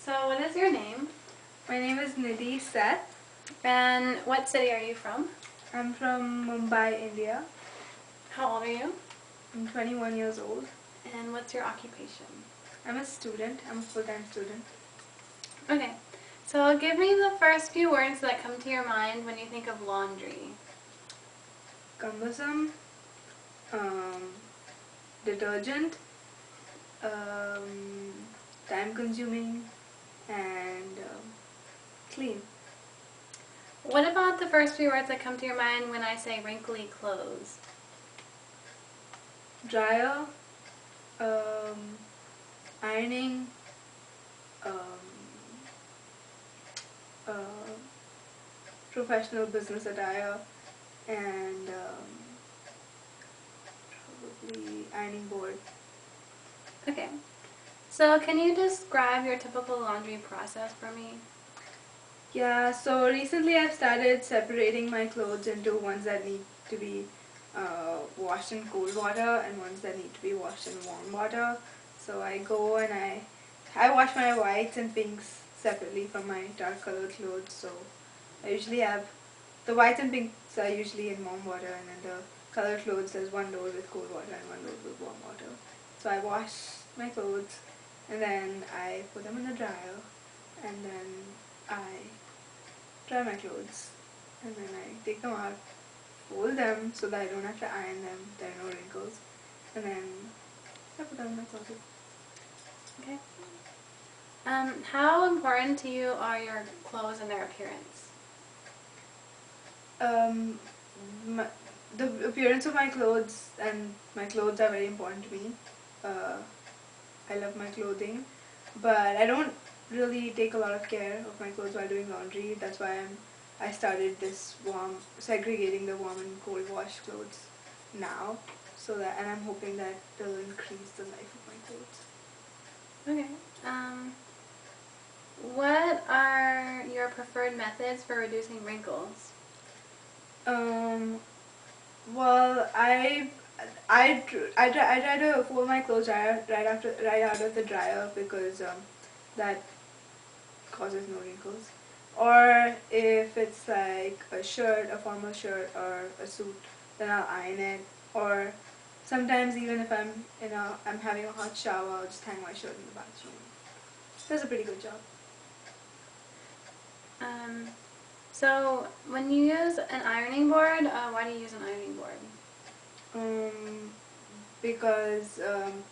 So, what is your name? My name is Nidhi Seth. And what city are you from? I'm from Mumbai, India. How old are you? I'm 21 years old. And what's your occupation? I'm a student. I'm a full-time student. Okay, so give me the first few words that come to your mind when you think of laundry. Cumbersome, detergent, um, time-consuming, and clean. What about the first few words that come to your mind when I say wrinkly clothes? Dryer, um, ironing, um, uh, professional business attire, and probably ironing board. Okay, so can you describe your typical laundry process for me? Yeah, so recently I've started separating my clothes into ones that need to be washed in cold water and ones that need to be washed in warm water. So I go and I wash my whites and pinks separately from my dark colored clothes. So I usually have the whites and pinks are usually in warm water, and then the colored clothes, there's one load with cold water and one load with warm water. So I wash my clothes and then I put them in the dryer, and then I dry my clothes, and then I take them out, fold them so that I don't have to iron them, there are no wrinkles, and then I put them in my closet. Okay. How important to you are your clothes and their appearance? Um, my, the appearance of my clothes and my clothes are very important to me. Uh, I love my clothing, but I don't really take a lot of care of my clothes while doing laundry. That's why I started this segregating the warm and cold wash clothes now, so that, and I'm hoping that it'll increase the life of my clothes. Okay. What are your preferred methods for reducing wrinkles? Um, well, I try to fold my clothes right out of the dryer because that causes no wrinkles. Or if it's like a shirt, a formal shirt or a suit, then I'll iron it. Or sometimes even if I'm having a hot shower, I'll just hang my shirt in the bathroom. Does a pretty good job. Um, so when you use an ironing board, why do you use an ironing board? Um, because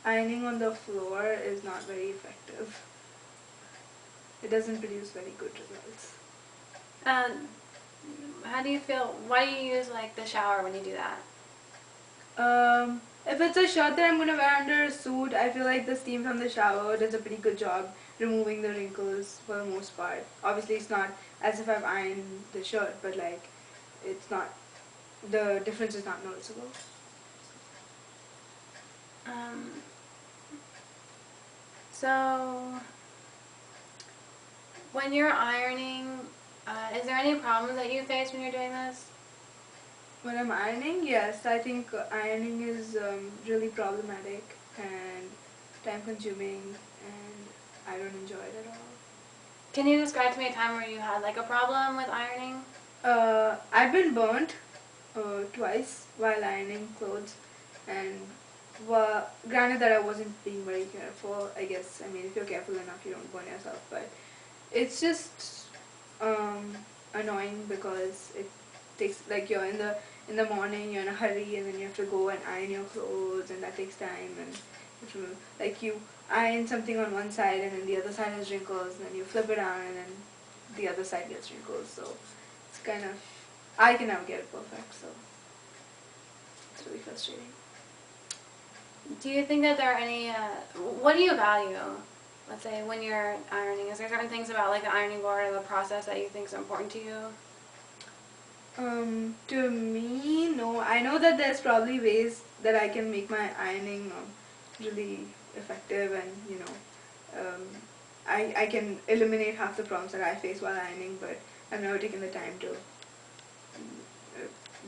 ironing on the floor is not very effective. It doesn't produce very good results. Um, how do you feel? Why do you use like the shower when you do that? If it's a shirt that I'm gonna wear under a suit, I feel like the steam from the shower does a pretty good job removing the wrinkles for the most part. Obviously, it's not as if I've ironed the shirt, but like, it's not, the difference is not noticeable. Um, so when you're ironing, is there any problems that you face when you're doing this? When I'm ironing, yes, I think ironing is really problematic and time consuming, and I don't enjoy it at all. Can you describe to me a time where you had like a problem with ironing? I've been burnt twice while ironing clothes, and well, granted that I wasn't being very careful. I guess, I mean, if you're careful enough, you don't burn yourself. But it's just um, annoying because it takes, like, you're in the morning, you're in a hurry, and then you have to go and iron your clothes, and that takes time. And if you, like, you iron something on one side, and then the other side has wrinkles, and then you flip it around, and then the other side gets wrinkles. So it's kind of, I can never get it perfect, so it's really frustrating. Do you think that there are any, what do you value, let's say, when you're ironing? Is there certain things about like the ironing board or the process that you think is important to you? To me, no. I know that there's probably ways that I can make my ironing really effective, and I can eliminate half the problems that I face while ironing, but I've never taken the time to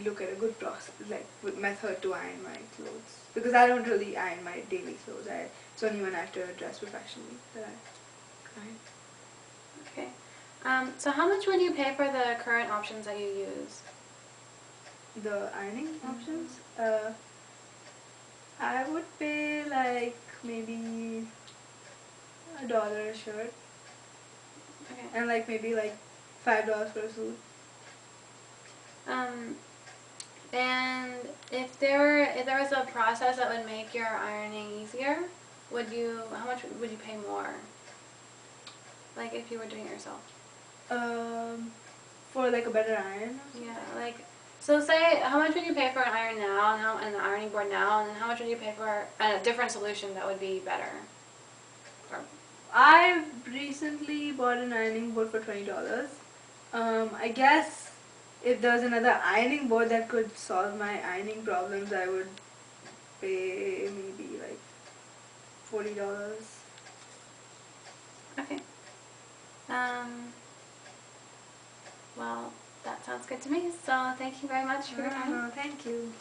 look at a good process, like good method to iron my clothes, because I don't really iron my daily clothes. It's only when I have to dress professionally that I iron. So how much would you pay for the current options that you use? The ironing Mhm. options? I would pay like maybe $1 a shirt Okay. and like maybe like $5 for a suit. Um, and if there was a process that would make your ironing easier, how much would you pay more? Like if you were doing it yourself? Um, for like a better iron or something. Yeah, like, so say, how much would you pay for an iron now, and an ironing board now, and then how much would you pay for a different solution that would be better? Or, I've recently bought an ironing board for $20. I guess if there was another ironing board that could solve my ironing problems, I would pay maybe like $40. okay. Um, well, that sounds good to me, so thank you very much for your time. Thank you.